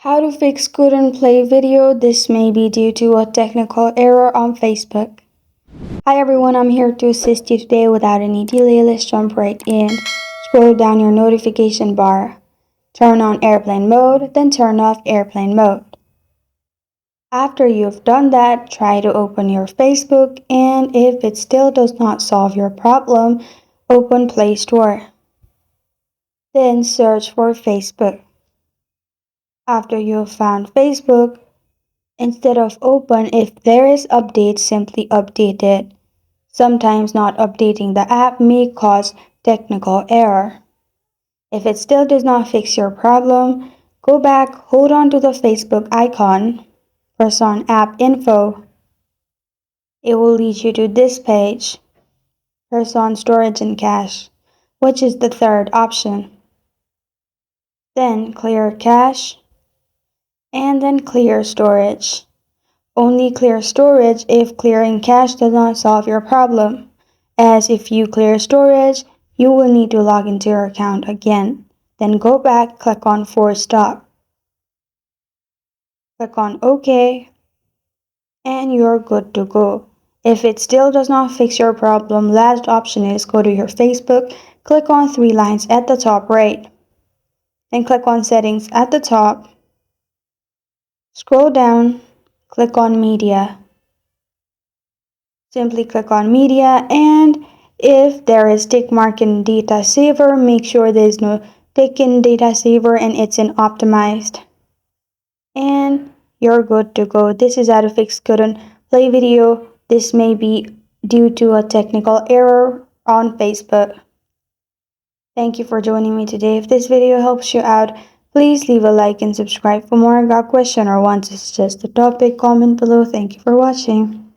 How to fix couldn't play video. This may be due to a technical error on Facebook. Hi everyone, I'm here to assist you today without any delay. Let's jump right in. Scroll down your notification bar. Turn on airplane mode, then turn off airplane mode. After you've done that, try to open your Facebook, and if it still does not solve your problem, open Play Store. Then search for Facebook. After you've found Facebook, instead of open, if there is update, simply update it. Sometimes not updating the app may cause technical error. If it still does not fix your problem, go back, hold on to the Facebook icon, press on App Info. It will lead you to this page. Press on Storage and Cache, which is the third option. Then clear cache, and then clear storage. Only clear storage if clearing cache does not solve your problem, as if you clear storage, you will need to log into your account again. Then go back, click on Force Stop. Click on OK, and you're good to go. If it still does not fix your problem, last option is go to your Facebook, click on three lines at the top right. Then click on Settings at the top. Scroll down, click on Media. Simply click on Media, and if there is tick mark in Data Saver, make sure there is no tick in Data Saver and it's in Optimized. And you're good to go. This is how to fix couldn't play video. This may be due to a technical error on Facebook. Thank you for joining me today. If this video helps you out, please leave a like and subscribe. For more got question or want to suggest a topic, comment below. Thank you for watching.